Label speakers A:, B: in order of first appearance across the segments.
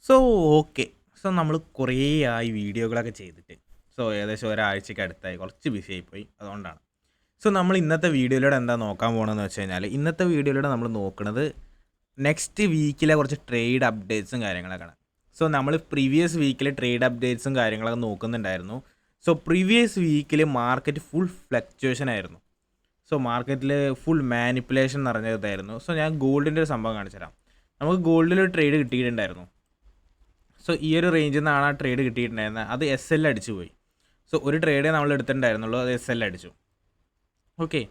A: So okay. So നമ്മൾ കുറേ ആയി വീഡിയോകളൊക്കെ ചെയ്തിട്ട്. സോ ഏകദേശം ഒരാഴ്ചയ്ക്ക് അടുത്തായി. കുറച്ച് ബിസി ആയിപ്പോയി. അതുകൊണ്ടാണ്. സോ നമ്മൾ ഇന്നത്തെ വീഡിയോയിലൂടെ എന്താ നോക്കാൻ പോകണമെന്ന് വെച്ച് കഴിഞ്ഞാൽ, ഇന്നത്തെ വീഡിയോയിലൂടെ നമ്മൾ നോക്കുന്നത് നെക്സ്റ്റ് വീക്കിലെ കുറച്ച് ട്രേഡ് അപ്ഡേറ്റ്സും കാര്യങ്ങളൊക്കെയാണ്. സോ നമ്മൾ പ്രീവിയസ് വീക്കിൽ ട്രേഡ് അപ്ഡേറ്റ്സും കാര്യങ്ങളൊക്കെ നോക്കുന്നുണ്ടായിരുന്നു. സോ പ്രീവിയസ് വീക്കിൽ മാർക്കറ്റ് ഫുൾ ഫ്ലക്ച്വേഷൻ ആയിരുന്നു. സോ മാർക്കറ്റിൽ ഫുൾ മാനിപ്പുലേഷൻ നിറഞ്ഞതായിരുന്നു. സോ ഞാൻ ഗോൾഡിൻ്റെ ഒരു സംഭവം കാണിച്ചു തരാം. നമുക്ക് ഗോൾഡിലൊരു ട്രേഡ് കിട്ടിയിട്ടുണ്ടായിരുന്നു. സോ ഈ ഒരു റേഞ്ചിൽ നിന്നാണ് ആ ട്രേഡ് കിട്ടിയിട്ടുണ്ടായിരുന്നത്. അത് എസ് എൽ അടിച്ചു പോയി. സോ ഒരു ട്രേഡേ നമ്മൾ എടുത്തിട്ടുണ്ടായിരുന്നുള്ളൂ, അത് എസ് എൽ അടിച്ചു. ഓക്കെ.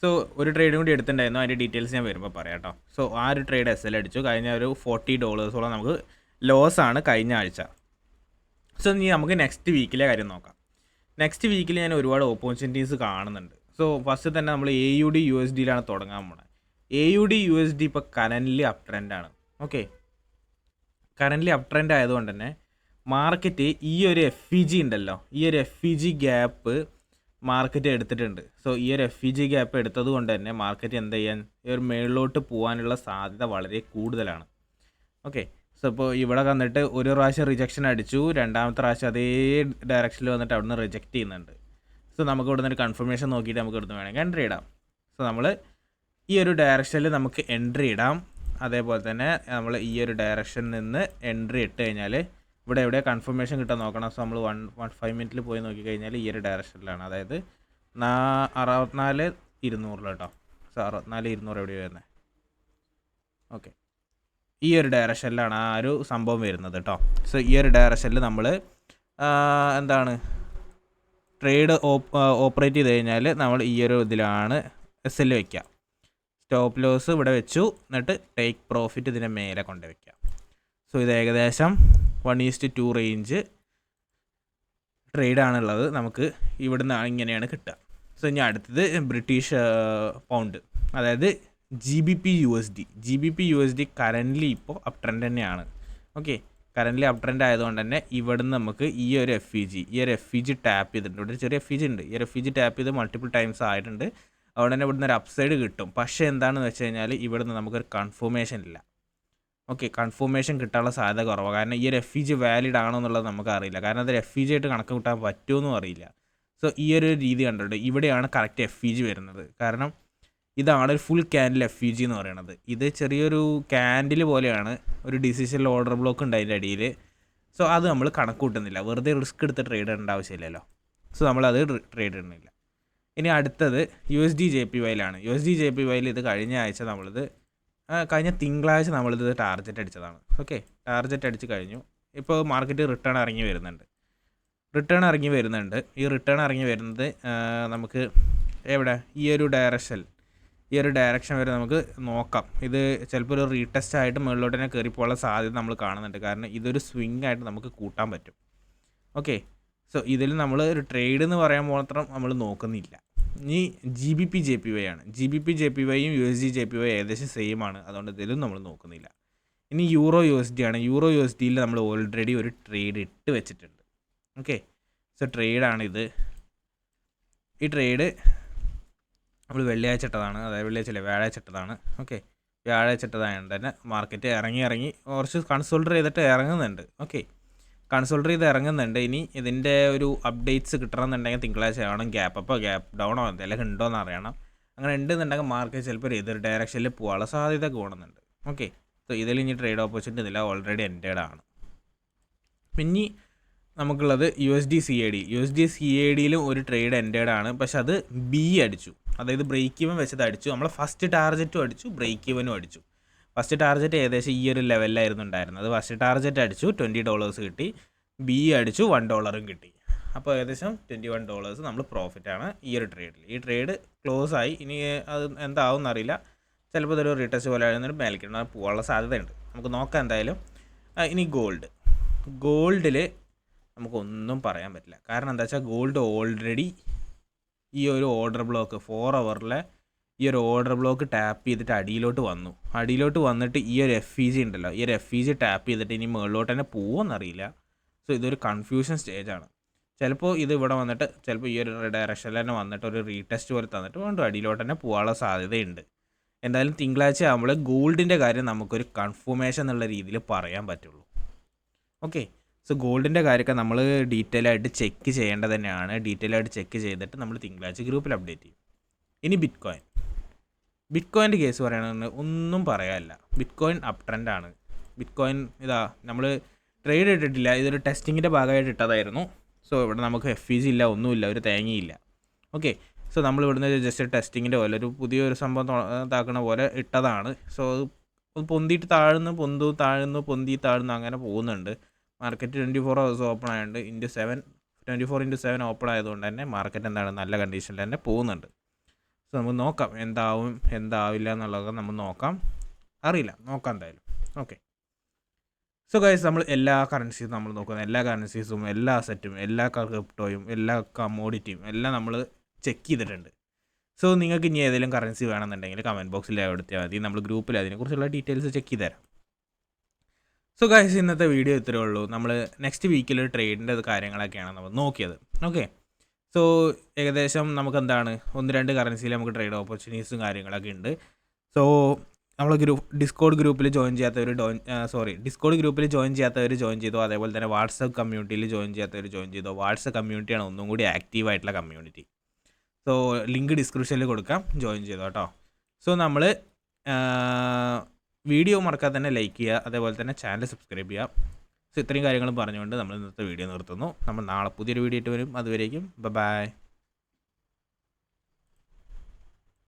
A: സോ ഒരു ട്രേഡും കൂടി എടുത്തിട്ടുണ്ടായിരുന്നു, അതിൻ്റെ ഡീറ്റെയിൽസ് ഞാൻ വരുമ്പോൾ പറയാം കേട്ടോ. സോ ആ ഒരു ട്രേഡ് എസ് എൽ അടിച്ചു. കഴിഞ്ഞ ഒരു $40 നമുക്ക് ലോസ് ആണ് കഴിഞ്ഞ ആഴ്ച. സോ ഇനി നമുക്ക് നെക്സ്റ്റ് വീക്കിലെ കാര്യം നോക്കാം. നെക്സ്റ്റ് വീക്കിൽ ഞാൻ ഒരുപാട് ഓപ്പർച്യൂണിറ്റീസ് കാണുന്നുണ്ട്. സോ ഫസ്റ്റ് തന്നെ നമ്മൾ AUD USDയിലാണ് തുടങ്ങാൻ പോകുന്നത്. AUD USD ഇപ്പോൾ കറൻ്റ്ലി അപ് ട്രെൻഡാണ്. ഓക്കെ. കറൻ്റ്ലി അപ് ട്രെൻഡ് ആയതുകൊണ്ട് തന്നെ മാർക്കറ്റ് ഈ ഒരു FEG ഉണ്ടല്ലോ, ഈ ഒരു FEG ഗ്യാപ്പ് മാർക്കറ്റ് എടുത്തിട്ടുണ്ട്. സോ ഈ ഒരു FEG ഗ്യാപ്പ് എടുത്തത് കൊണ്ട് തന്നെ മാർക്കറ്റ് എന്ത് ചെയ്യാൻ, ഈ ഒരു മേളിലോട്ട് പോകാനുള്ള സാധ്യത വളരെ കൂടുതലാണ്. ഓക്കെ. സോ ഇപ്പോൾ ഇവിടെ വന്നിട്ട് ഒരു പ്രാവശ്യം റിജക്ഷൻ അടിച്ചു, രണ്ടാമത്തെ പ്രാവശ്യം അതേ ഡയറക്ഷനിൽ വന്നിട്ട് അവിടുന്ന് റിജക്റ്റ് ചെയ്യുന്നുണ്ട്. സോ നമുക്ക് ഇവിടെ നിന്ന് ഒരു കൺഫർമേഷൻ നോക്കിയിട്ട് നമുക്ക് ഇവിടുന്ന് വേണമെങ്കിൽ എൻട്രി ഇടാം. സോ നമ്മൾ ഈ ഒരു ഡയറക്ഷനിൽ നമുക്ക് എൻട്രി ഇടാം. അതേപോലെ തന്നെ നമ്മൾ ഈ ഒരു ഡയറക്ഷനിൽ നിന്ന് എൻട്രി ഇട്ട് കഴിഞ്ഞാൽ ഇവിടെ എവിടെ കൺഫർമേഷൻ കിട്ടാൻ നോക്കണം. സോ നമ്മൾ 5 മിനിറ്റിൽ പോയി നോക്കിക്കഴിഞ്ഞാൽ ഈ ഒരു ഡയറക്ഷനിലാണ്, അതായത് 64,200 കേട്ടോ. സോ 64,200 എവിടെയാണ് വരുന്നത്. ഓക്കെ. ഈ ഒരു ഡയറക്ഷനിലാണ് ആ ഒരു സംഭവം വരുന്നത് കേട്ടോ. സോ ഈ ഒരു ഡയറക്ഷനിൽ നമ്മൾ എന്താണ് ട്രേഡ് ഓപ്പറേറ്റ് ചെയ്ത് കഴിഞ്ഞാൽ നമ്മൾ ഈ ഒരു ഇതിലാണ് SL വയ്ക്കുക. സ്റ്റോപ്പ് ലോസ് ഇവിടെ വെച്ചു, എന്നിട്ട് ടേക്ക് പ്രോഫിറ്റ് ഇതിൻ്റെ മേലെ കൊണ്ട് വയ്ക്കുക. സോ ഇത് ഏകദേശം 1:2 റേഞ്ച് ട്രേഡാണുള്ളത്. നമുക്ക് ഇവിടുന്ന് ഇങ്ങനെയാണ് കിട്ടുക. സോ ഇനി അടുത്തത് ബ്രിട്ടീഷ് പൗണ്ട്, അതായത് GBP USD കറൻ്റ്ലി ഇപ്പോൾ അപ് ട്രെൻഡ് തന്നെയാണ്. ഓക്കെ. കറൻ്റ്ലി അപ് ട്രെൻഡ് ആയതുകൊണ്ട് തന്നെ ഇവിടുന്ന് നമുക്ക് ഈ ഒരു FEG ടാപ്പ് ചെയ്തിട്ടുണ്ട്. ഇവിടെ ചെറിയ FEG ഉണ്ട്. ഈ ഒരു FEG ടാപ്പ് ചെയ്ത് മൾട്ടിപ്പിൾ ടൈംസ് ആയിട്ടുണ്ട്. അതുകൊണ്ട് തന്നെ ഇവിടുന്ന് ഒരു അപ്സൈഡ് കിട്ടും. പക്ഷേ എന്താണെന്ന് വെച്ച് കഴിഞ്ഞാൽ ഇവിടുന്ന് നമുക്കൊരു കൺഫർമേഷൻ ഇല്ല. ഓക്കെ. കൺഫർമേഷൻ കിട്ടാനുള്ള സാധ്യത കുറവാണ്. കാരണം ഈ ഒരു FEG വാലിഡ് ആണോ എന്നുള്ളത് നമുക്ക് അറിയില്ല. കാരണം അത് FEG ആയിട്ട് കണക്ക് കൂട്ടാൻ പറ്റുമെന്നും അറിയില്ല. സോ ഈ ഒരു രീതി കണ്ടിട്ടുണ്ട്. ഇവിടെയാണ് കറക്റ്റ് FEG വരുന്നത്. കാരണം ഇതാണ് ഒരു ഫുൾ ക്യാൻഡിൽ FEG എന്ന് പറയുന്നത്. ഇത് ചെറിയൊരു ക്യാൻഡിൽ പോലെയാണ്, ഒരു ഡിസിഷനിൽ ഓർഡർ ബ്ലോക്ക് ഉണ്ട് അതിൻ്റെ അടിയിൽ. സോ അത് നമ്മൾ കണക്ക് കൂട്ടുന്നില്ല. വെറുതെ റിസ്ക് എടുത്ത് ട്രേഡ് ഇടേണ്ട ആവശ്യമില്ലല്ലോ. സോ നമ്മളത് ട്രേഡ് ഇടുന്നില്ല. ഇനി അടുത്തത് USD JPYയിലാണ്. USD JPYയിൽ ഇത് കഴിഞ്ഞ ആഴ്ച കഴിഞ്ഞ തിങ്കളാഴ്ച നമ്മളിത് ടാർഗറ്റ് അടിച്ചതാണ്. ഓക്കെ. ടാർഗറ്റ് അടിച്ച് കഴിഞ്ഞു. ഇപ്പോൾ മാർക്കറ്റ് റിട്ടേൺ ഇറങ്ങി വരുന്നുണ്ട്. ഈ റിട്ടേൺ ഇറങ്ങി വരുന്നത് നമുക്ക് എവിടെ ഈ ഒരു ഡയറക്ഷൻ വരെ നമുക്ക് നോക്കാം. ഇത് ചിലപ്പോൾ ഒരു റീടെസ്റ്റ് ആയിട്ട് മുകളിലോട്ട് തന്നെ കയറിപ്പോകാനുള്ള സാധ്യത നമ്മൾ കാണുന്നുണ്ട്. കാരണം ഇതൊരു സ്വിങ് ആയിട്ട് നമുക്ക് കൂട്ടാൻ പറ്റും. ഓക്കെ. സോ ഇതിൽ നമ്മൾ ഒരു ട്രേഡ് എന്ന് പറയാൻ മാത്രം നമ്മൾ നോക്കുന്നില്ല. ഇനി GBP JPY ആണ്. GBP JPYയും USD JPY ഏകദേശം സെയിം ആണ്. അതുകൊണ്ട് ഇതിലും നമ്മൾ നോക്കുന്നില്ല. ഇനി യൂറോ USD ആണ്. യൂറോ USDയിൽ നമ്മൾ ഓൾറെഡി ഒരു ട്രേഡ് ഇട്ട് വെച്ചിട്ടുണ്ട്. ഓക്കെ. സോ ട്രേഡാണിത്. ഈ ട്രേഡ് നമ്മൾ വ്യാഴാഴ്ച ഇട്ടതാണ്. ഓക്കെ. വ്യാഴാഴ്ച ഇട്ടതായതുകൊണ്ട് തന്നെ മാർക്കറ്റ് ഇറങ്ങി കുറച്ച് കൺസോൾഡർ ചെയ്തിട്ട് ഇറങ്ങുന്നുണ്ട്. ഓക്കെ. കൺസോൾഡർ ചെയ്ത് ഇറങ്ങുന്നുണ്ട്. ഇനി ഇതിൻ്റെ ഒരു അപ്ഡേറ്റ്സ് കിട്ടണമെന്നുണ്ടെങ്കിൽ തിങ്കളാഴ്ച ആവണം. ഗ്യാപ്പ് അപ്പോൾ ഗ്യാപ്പ് ഡൗൺ ആവും, എന്തെങ്കിലും ഉണ്ടോയെന്ന് അറിയണം. അങ്ങനെ ഉണ്ടെന്നുണ്ടെങ്കിൽ മാർക്കറ്റ് ചിലപ്പോൾ എതിർ ഡയറക്ഷനിൽ പോകാനുള്ള സാധ്യത കൂടുന്നുണ്ട്. ഓക്കെ. സോ ഇതിൽ ഇനി ട്രേഡ് ഓപ്പർച്യൂണിറ്റി ഇതില്ല, ഓൾറെഡി എൻറ്റേഡ് ആണ്. പിന്നെ നമുക്കുള്ളത് USD CADയിലും ഒരു ട്രേഡ് എൻറ്റേഡ് ആണ്. പക്ഷെ അത് B അടിച്ചു, അതായത് ബ്രേക്ക് ഈവൻ വെച്ചത് അടിച്ചു. നമ്മൾ ഫസ്റ്റ് ടാർഗറ്റും അടിച്ചു, ബ്രേക്ക് ഈവനും അടിച്ചു. ഫസ്റ്റ് ടാർഗറ്റ് ഏകദേശം ഈ ഒരു ലെവലിലായിരുന്നു ഉണ്ടായിരുന്നത്. ഫസ്റ്റ് ടാർഗറ്റ് അടിച്ചു, $20 കിട്ടി. B അടിച്ചു, $1 കിട്ടി. അപ്പോൾ ഏകദേശം $21 നമ്മൾ പ്രോഫിറ്റാണ് ഈ ഒരു ട്രേഡിൽ. ഈ ട്രേഡ് ക്ലോസ് ആയി. ഇനി അത് എന്താവും എന്നറിയില്ല. ചിലപ്പോൾ ഇതൊരു റീടെസ്റ്റ് പോലെ ആയിരുന്നൊരു മേലിക്കണം പോകാനുള്ള സാധ്യതയുണ്ട്. നമുക്ക് നോക്കാം എന്തായാലും. ഇനി ഗോൾഡിൽ നമുക്കൊന്നും പറയാൻ പറ്റില്ല. കാരണം എന്താ വെച്ചാൽ ഗോൾഡ് ഓൾറെഡി ഈ ഒരു ഓർഡർ ബ്ലോക്ക് 4 ഹവറിലെ ഈ ഒരു ഓർഡർ ബ്ലോക്ക് ടാപ്പ് ചെയ്തിട്ട് അടിയിലോട്ട് വന്നിട്ട് ഈ ഒരു FEG ഉണ്ടല്ലോ, ഈ ഒരു FEG ടാപ്പ് ചെയ്തിട്ട് ഇനി മുകളിലോട്ട് തന്നെ പോകുമെന്നറിയില്ല. സോ ഇതൊരു കൺഫ്യൂഷൻ സ്റ്റേജാണ്. ചിലപ്പോൾ ഇത് ഇവിടെ വന്നിട്ട് ചിലപ്പോൾ ഈ ഒരു ഡയറക്ഷനിൽ തന്നെ വന്നിട്ട് ഒരു റീടെസ്റ്റ് പോലെ തന്നിട്ട് വീണ്ടും അടിയിലോട്ട് തന്നെ പോകാനുള്ള സാധ്യതയുണ്ട്. എന്തായാലും തിങ്കളാഴ്ച ആകുമ്പോൾ ഗോൾഡിൻ്റെ കാര്യം നമുക്കൊരു കൺഫർമേഷൻ എന്നുള്ള രീതിയിൽ പറയാൻ പറ്റുള്ളൂ. ഓക്കെ. സോ ഗോൾഡിൻ്റെ കാര്യമൊക്കെ നമ്മൾ ഡീറ്റെയിൽ ആയിട്ട് ചെക്ക് ചെയ്യേണ്ടത് തന്നെയാണ്. ഡീറ്റെയിൽ ആയിട്ട് ചെക്ക് ചെയ്തിട്ട് നമ്മൾ തിങ്കളാഴ്ച ഗ്രൂപ്പിൽ അപ്ഡേറ്റ് ചെയ്യും. ഇനി ബിറ്റ്കോയിൻ്റെ കേസ് പറയുകയാണെങ്കിൽ ഒന്നും പറയാനില്ല. Bitcoin up ട്രെൻഡാണ്. ബിറ്റ്കോയിൻ ഇതാ നമ്മൾ ട്രേഡ് ഇട്ടിട്ടില്ല, ഇതൊരു ടെസ്റ്റിങ്ങിൻ്റെ ഭാഗമായിട്ട് ഇട്ടതായിരുന്നു. സോ ഇവിടെ നമുക്ക് FEC ഇല്ല, ഒന്നുമില്ല, ഒരു തേങ്ങയില്ല. ഓക്കെ. സോ നമ്മൾ ഇവിടുന്ന് ജസ്റ്റ് ടെസ്റ്റിങ്ങിൻ്റെ പോലെ ഒരു പുതിയൊരു സംഭവം ഇതാക്കണ പോലെ ഇട്ടതാണ്. സോ അത് പൊന്തിയിട്ട് താഴ്ന്നു പൊന്തി താഴ്ന്നു അങ്ങനെ പോകുന്നുണ്ട്. മാർക്കറ്റ് 24 hours ഓപ്പൺ ആയതുകൊണ്ട് 24/7 ഓപ്പൺ ആയതുകൊണ്ട് തന്നെ മാർക്കറ്റ് എന്താണ് നല്ല കണ്ടീഷനിൽ തന്നെ പോകുന്നുണ്ട്. സോ നമുക്ക് നോക്കാം എന്താവില്ല എന്നുള്ളതൊക്കെ നമ്മൾ നോക്കാം. അറിയില്ല, നോക്കാം എന്തായാലും. ഓക്കെ. സോ ഗൈസ്, നമ്മൾ എല്ലാ കറൻസീസും നമ്മൾ നോക്കുന്നത്, എല്ലാ കറൻസീസും, എല്ലാ അസറ്റും, എല്ലാ ക്രിപ്റ്റോയും, എല്ലാ കമ്മോഡിറ്റിയും എല്ലാം നമ്മൾ ചെക്ക് ചെയ്തിട്ടുണ്ട്. സോ നിങ്ങൾക്ക് ഇനി ഏതെങ്കിലും കറൻസി വേണമെന്നുണ്ടെങ്കിൽ കമൻറ്റ് ബോക്സിൽ എടുത്താൽ മതി. നമ്മൾ ഗ്രൂപ്പിൽ അതിനെക്കുറിച്ചുള്ള ഡീറ്റെയിൽസ് ചെക്ക് ചെയ്ത് തരാം. സോ ഗൈസ്, ഇന്നത്തെ വീഡിയോ ഇത്രയേ ഉള്ളൂ. നമ്മൾ നെക്സ്റ്റ് വീക്കിൽ ട്രേഡിൻ്റെ കാര്യങ്ങളൊക്കെയാണ് നമ്മൾ നോക്കിയത്. ഓക്കെ. സോ ഏകദേശം നമുക്ക് എന്താണ് 1-2 കറൻസിയിൽ നമുക്ക് ട്രേഡ് ഓപ്പർച്യൂണിറ്റീസും കാര്യങ്ങളൊക്കെ ഉണ്ട്. സോ നമ്മൾ ഡിസ്കോഡ് ഗ്രൂപ്പിൽ ജോയിൻ ചെയ്യാത്തവർ ജോയിൻ ചെയ്തോ. അതേപോലെ തന്നെ വാട്സപ്പ് കമ്മ്യൂണിറ്റിയിൽ ജോയിൻ ചെയ്യാത്തവർ ജോയിൻ ചെയ്തോ. വാട്സപ്പ് കമ്മ്യൂണിറ്റിയാണ് ഒന്നും കൂടി ആക്റ്റീവായിട്ടുള്ള കമ്മ്യൂണിറ്റി. സോ ലിങ്ക് ഡിസ്ക്രിപ്ഷനിൽ കൊടുക്കാം, ജോയിൻ ചെയ്തോ കേട്ടോ. സോ നമ്മൾ വീഡിയോ മറക്കാതെ തന്നെ ലൈക്ക് ചെയ്യുക, അതേപോലെ തന്നെ ചാനൽ സബ്സ്ക്രൈബ് ചെയ്യുക. സോ ഇത്രയും കാര്യങ്ങളും പറഞ്ഞുകൊണ്ട് നമ്മൾ ഇന്നത്തെ വീഡിയോ നിർത്തുന്നു. നമ്മൾ നാളെ പുതിയൊരു വീഡിയോ ആയിട്ട് വരും. അതുവരേക്കും ബൈ.